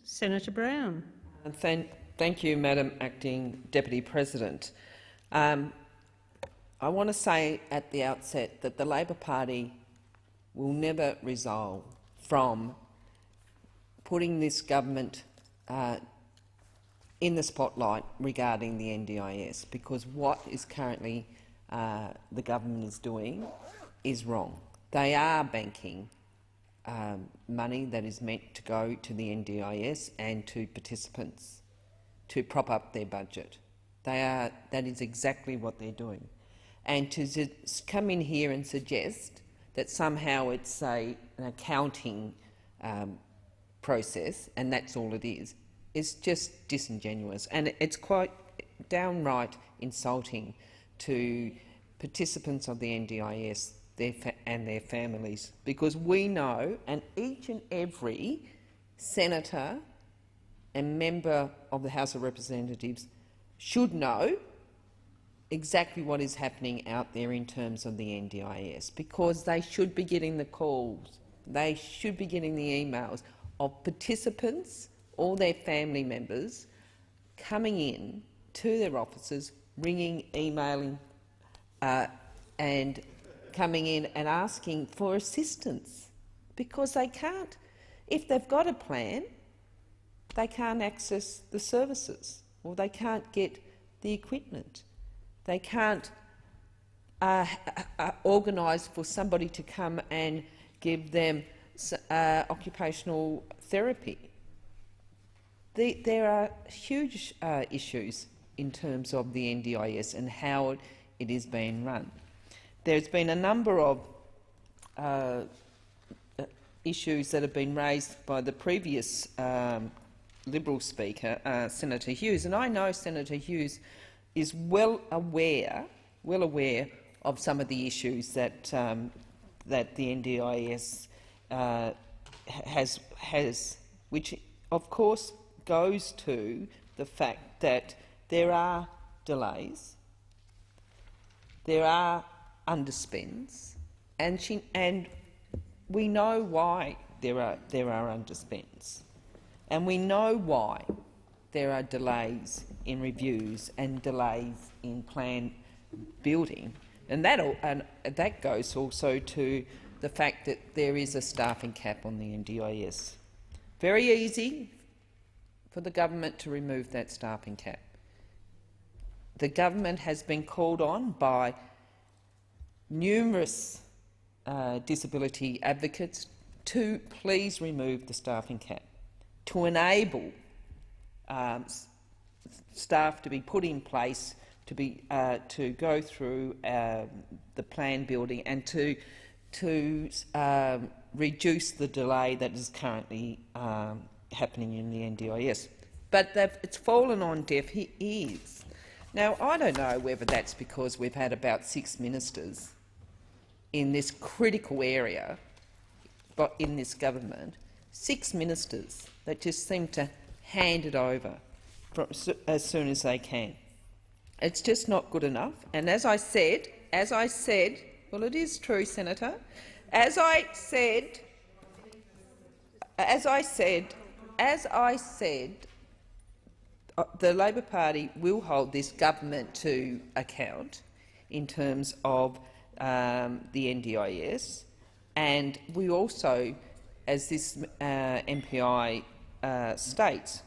Senator Brown. Thank you, Madam Acting Deputy President. I want to say at the outset that the Labor Party will never resolve from putting this government in the spotlight regarding the NDIS, because what is currently the government is doing is wrong. They are banking money that is meant to go to the NDIS and to participants to prop up their budget. That is exactly what they're doing. And to come in here and suggest that somehow it's an accounting process and that's all it is just disingenuous, and it's quite downright insulting to participants of the NDIS and their families, because we know, and each and every senator and member of the House of Representatives should know exactly what is happening out there in terms of the NDIS, because they should be getting the calls, they should be getting the emails of participants or their family members coming in to their offices, ringing, emailing and coming in and asking for assistance, because they can't, if they've got a plan, they can't access the services, or they can't get the equipment. They can't organise for somebody to come and give them occupational therapy. There are huge issues in terms of the NDIS and how it is being run. There's been a number of issues that have been raised by the previous Liberal Speaker, Senator Hughes, and I know Senator Hughes is well aware of some of the issues that that the NDIS has, which of course goes to the fact that there are delays, there are underspends, and we know why there are underspends, and we know why there are delays in reviews and delays in plan building, and that goes also to the fact that there is a staffing cap on the NDIS. Very easy for the government to remove that staffing cap. The government has been called on by numerous disability advocates to please remove the staffing cap, to enable staff to be put in place to go through the plan building and to reduce the delay that is currently happening in the NDIS. But it's fallen on deaf ears. Now, I don't know whether that's because we've had about 6 ministers in this critical area, but in this government, 6 ministers that just seem to hand it over as soon as they can. It's just not good enough. And as I said, well, it is true, Senator. As I said, the Labor Party will hold this government to account in terms of the NDIS, and we also, as this MPI states,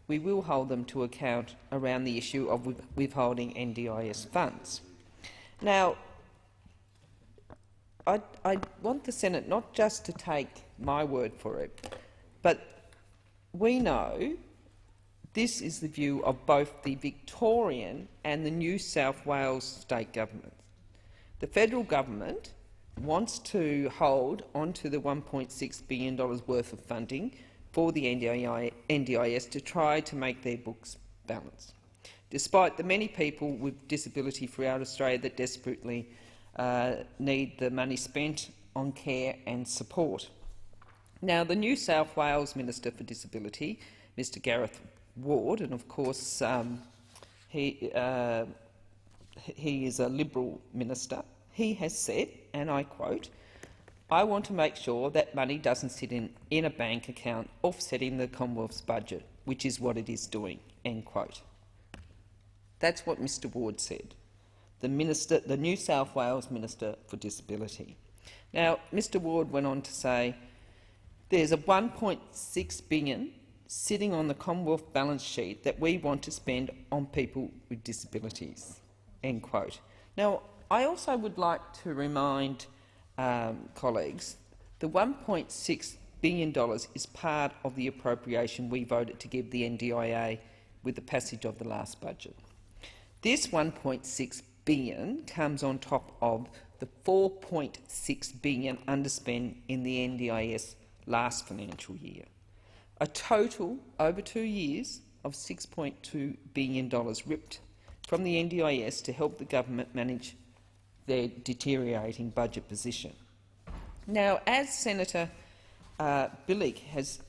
we will hold them to account around the issue of withholding NDIS funds. Now, I want the Senate not just to take my word for it, but we know this is the view of both the Victorian and the New South Wales state governments. The federal government wants to hold onto the $1.6 billion worth of funding for the NDIS to try to make their books balance, despite the many people with disability throughout Australia that desperately need the money spent on care and support. Now, the New South Wales Minister for Disability, Mr Gareth Ward, and of course he is a Liberal minister, he has said, and I quote, I want to make sure that money doesn't sit in a bank account offsetting the Commonwealth's budget, which is what it is doing." End quote. That's what Mr Ward said, the New South Wales Minister for Disability. Now, Mr Ward went on to say, "There's a $1.6 billion sitting on the Commonwealth balance sheet that we want to spend on people with disabilities." End quote. Now, I also would like to remind colleagues, the $1.6 billion is part of the appropriation we voted to give the NDIA with the passage of the last budget. This $1.6 billion comes on top of the $4.6 billion underspent in the NDIS last financial year. A total, over 2 years, of $6.2 billion ripped from the NDIS to help the government manage their deteriorating budget position. Now, as Senator Billig has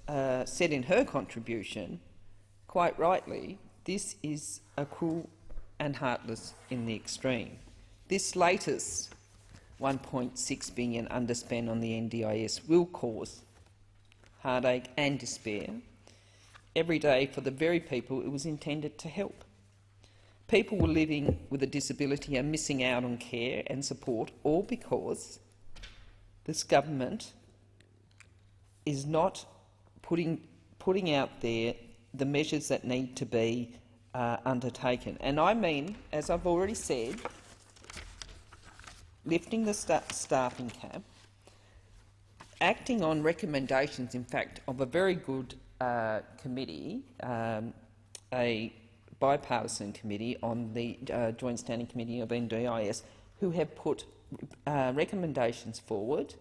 said in her contribution, quite rightly, this is a cruel and heartless in the extreme. This latest $1.6 billion underspend on the NDIS will cause heartache and despair every day for the very people it was intended to help. People living with a disability are missing out on care and support, all because this government is not putting out there the measures that need to be undertaken. And I mean, as I've already said, lifting the staffing cap, acting on recommendations, in fact, of a very good committee, a bipartisan committee on the Joint Standing Committee of NDIS, who have put recommendations forward,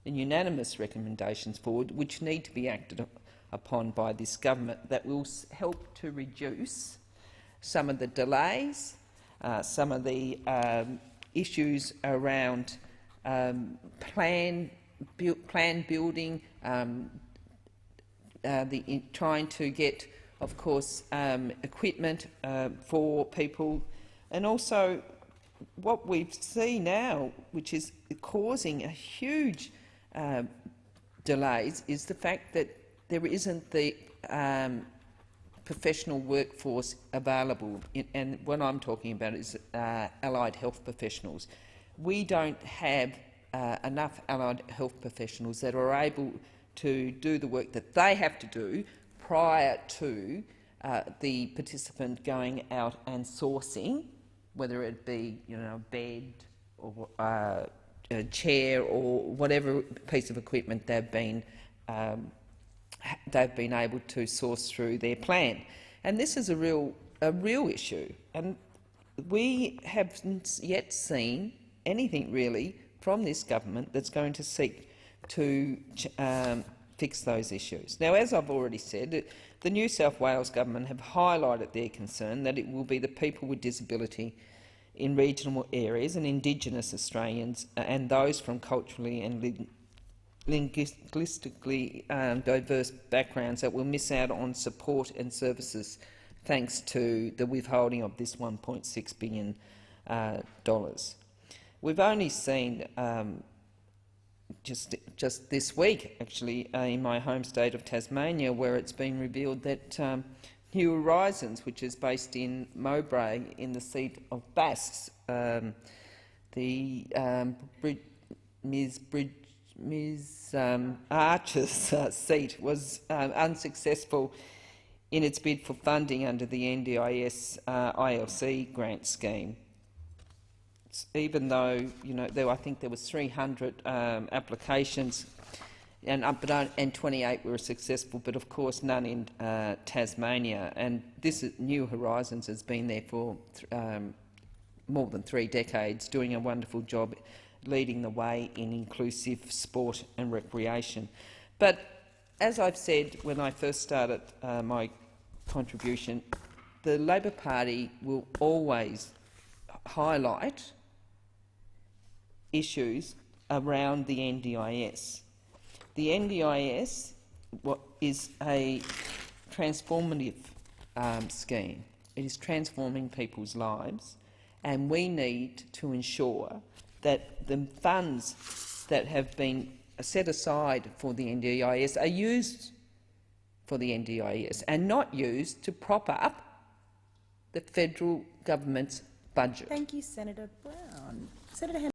and unanimous recommendations forward, which need to be acted upon by this government, that will help to reduce some of the delays, some of the issues around plan building, trying to get, of course, equipment for people, and also what we see now, which is causing a huge delays, is the fact that there isn't the professional workforce available, and what I'm talking about is allied health professionals. We don't have enough allied health professionals that are able to do the work that they have to do prior to the participant going out and sourcing, whether it be, a bed or a chair or whatever piece of equipment they've been able to source through their plan. And this is a real issue, and we haven't yet seen anything really from this government that's going to seek to fix those issues. Now, as I've already said, the New South Wales government have highlighted their concern that it will be the people with disability in regional areas and Indigenous Australians and those from culturally and linguistically diverse backgrounds that will miss out on support and services thanks to the withholding of this $1.6 billion. We've only seen just this week, actually, in my home state of Tasmania, where it's been revealed that New Horizons, which is based in Mowbray in the seat of Basques, Ms Archer's seat was unsuccessful in its bid for funding under the NDIS ILC grant scheme. Even though I think there was 300 applications, and 28 were successful, but of course none in Tasmania. And this New Horizons has been there for more than 3 decades, doing a wonderful job leading the way in inclusive sport and recreation. But as I've said when I first started my contribution, the Labor Party will always highlight issues around the NDIS. The NDIS is a transformative scheme. It is transforming people's lives, and we need to ensure that the funds that have been set aside for the NDIS are used for the NDIS and not used to prop up the federal government's budget. Thank you, Senator Brown. Senator